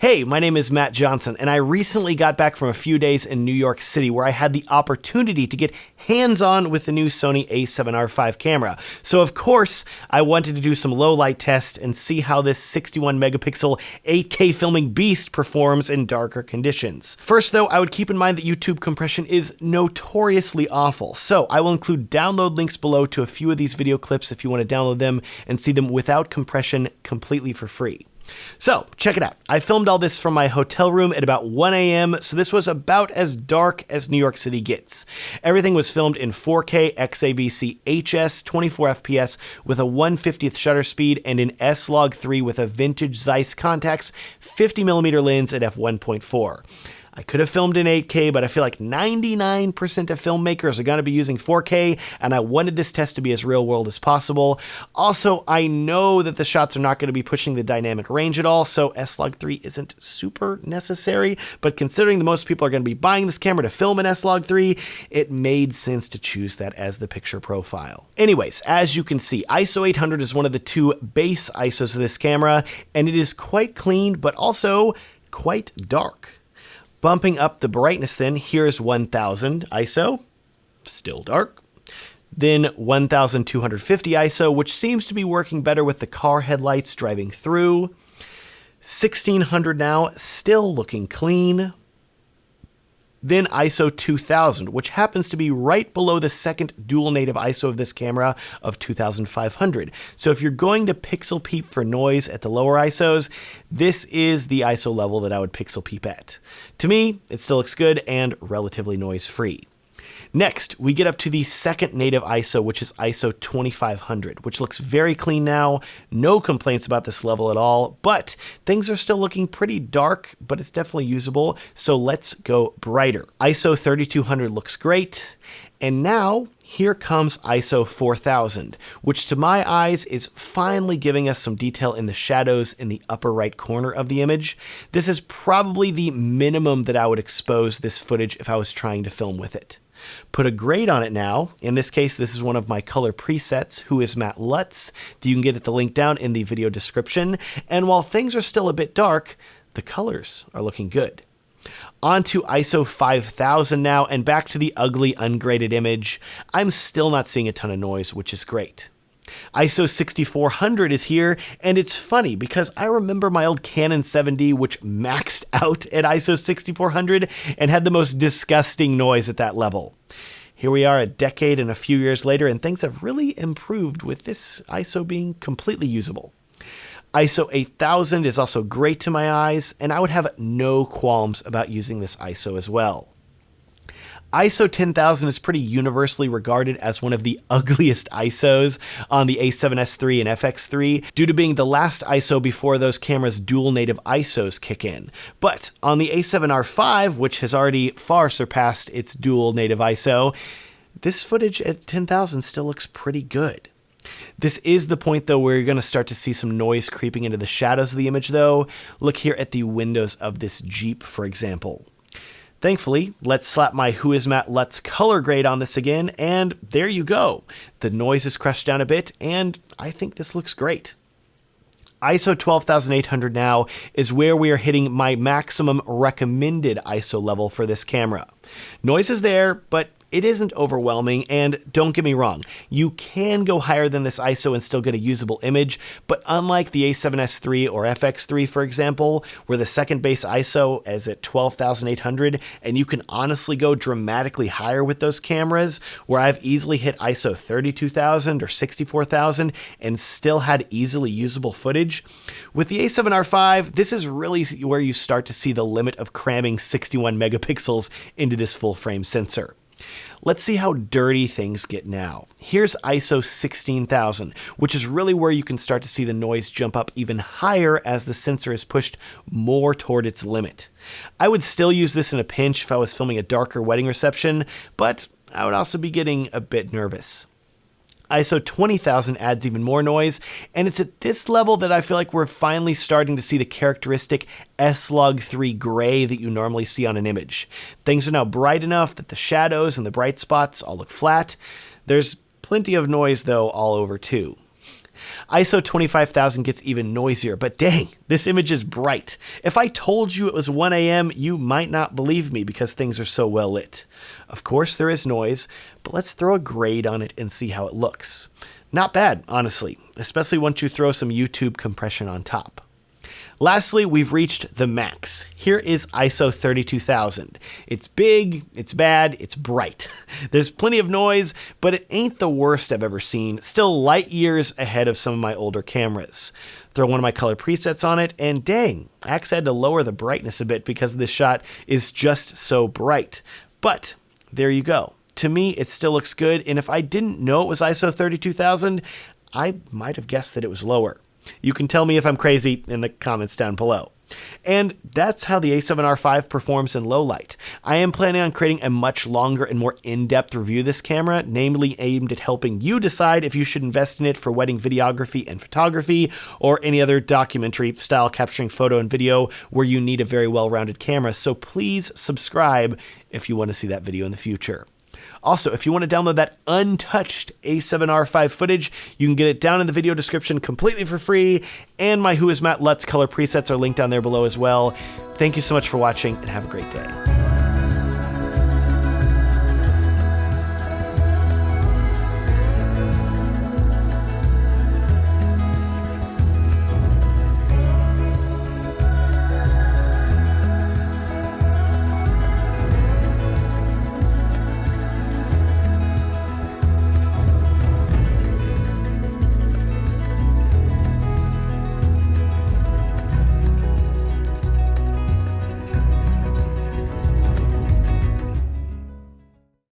Hey, my name is Matt Johnson, and I recently got back from a few days in New York City where I had the opportunity to get hands-on with the new Sony a7R 5 camera. So of course, I wanted to do some low-light tests and see how this 61 megapixel 8K filming beast performs in darker conditions. First though, I would keep in mind that YouTube compression is notoriously awful, so I will include download links below to a few of these video clips if you want to download them and see them without compression completely for free. So, check it out. I filmed all this from my hotel room at about 1 a.m., so this was about as dark as New York City gets. Everything was filmed in 4K XAVC HS 24 FPS with a 1/50th shutter speed and in S-Log3 with a vintage Zeiss Contax 50mm lens at f1.4. I could have filmed in 8K, but I feel like 99% of filmmakers are going to be using 4K, and I wanted this test to be as real world as possible. Also, I know that the shots are not going to be pushing the dynamic range at all, so S-Log3 isn't super necessary, but considering that most people are going to be buying this camera to film in S-Log3, it made sense to choose that as the picture profile. Anyways, as you can see, ISO 800 is one of the two base ISOs of this camera, and it is quite clean, but also quite dark. Bumping up the brightness then, here's 1000 ISO, still dark. Then 1250 ISO, which seems to be working better with the car headlights driving through. 1600 now, still looking clean. Then ISO 2000, which happens to be right below the second dual native ISO of this camera of 2500. So if you're going to pixel peep for noise at the lower ISOs, this is the ISO level that I would pixel peep at. To me, it still looks good and relatively noise-free. Next, we get up to the second native ISO, which is ISO 2500, which looks very clean now. No complaints about this level at all, but things are still looking pretty dark, but it's definitely usable, so let's go brighter. ISO 3200 looks great, and now here comes ISO 4000, which to my eyes is finally giving us some detail in the shadows in the upper right corner of the image. This is probably the minimum that I would expose this footage if I was trying to film with it. Put a grade on it now. In this case, this is one of my color presets, Who is Matt Lutz, that you can get at the link down in the video description. And while things are still a bit dark, the colors are looking good. On to ISO 5000 now, and back to the ugly ungraded image. I'm still not seeing a ton of noise, which is great. ISO 6400 is here, and it's funny because I remember my old Canon 7D, which maxed out at ISO 6400 and had the most disgusting noise at that level. Here we are a decade and a few years later, and things have really improved with this ISO being completely usable. ISO 8000 is also great to my eyes, and I would have no qualms about using this ISO as well. ISO 10000 is pretty universally regarded as one of the ugliest ISOs on the A7S III and FX3 due to being the last ISO before those cameras' dual native ISOs kick in. But on the A7R 5, which has already far surpassed its dual native ISO, this footage at 10000 still looks pretty good. This is the point though where you're going to start to see some noise creeping into the shadows of the image though. Look here at the windows of this Jeep, for example. Thankfully, let's slap my Who is Matt Lutz color grade on this again, and there you go. The noise is crushed down a bit, and I think this looks great. ISO 12800 now is where we are hitting my maximum recommended ISO level for this camera. Noise is there, but it isn't overwhelming, and don't get me wrong, you can go higher than this ISO and still get a usable image, but unlike the A7S III or FX3, for example, where the second base ISO is at 12,800, and you can honestly go dramatically higher with those cameras, where I've easily hit ISO 32,000 or 64,000 and still had easily usable footage. With the A7R 5, this is really where you start to see the limit of cramming 61 megapixels into this full-frame sensor. Let's see how dirty things get now. Here's ISO 16,000, which is really where you can start to see the noise jump up even higher as the sensor is pushed more toward its limit. I would still use this in a pinch if I was filming a darker wedding reception, but I would also be getting a bit nervous. ISO 20,000 adds even more noise, and it's at this level that I feel like we're finally starting to see the characteristic S-Log3 gray that you normally see on an image. Things are now bright enough that the shadows and the bright spots all look flat. There's plenty of noise though all over too. ISO 25,000 gets even noisier, but dang, this image is bright. If I told you it was 1 a.m., you might not believe me because things are so well lit. Of course there is noise, but let's throw a grade on it and see how it looks. Not bad, honestly, especially once you throw some YouTube compression on top. Lastly, we've reached the max. Here is ISO 32,000. It's big, it's bad, it's bright. There's plenty of noise, but it ain't the worst I've ever seen. Still light years ahead of some of my older cameras. Throw one of my color presets on it, and dang, I actually had to lower the brightness a bit because this shot is just so bright. But there you go. To me, it still looks good, and if I didn't know it was ISO 32,000, I might have guessed that it was lower. You can tell me if I'm crazy in the comments down below. And that's how the a7R V performs in low light. I am planning on creating a much longer and more in-depth review of this camera, namely aimed at helping you decide if you should invest in it for wedding videography and photography, or any other documentary style capturing photo and video where you need a very well-rounded camera. So please subscribe if you want to see that video in the future. Also, if you want to download that untouched a7R V footage, you can get it down in the video description completely for free, and my Who Is Matt Lutz color presets are linked down there below as well. Thank you so much for watching, and have a great day.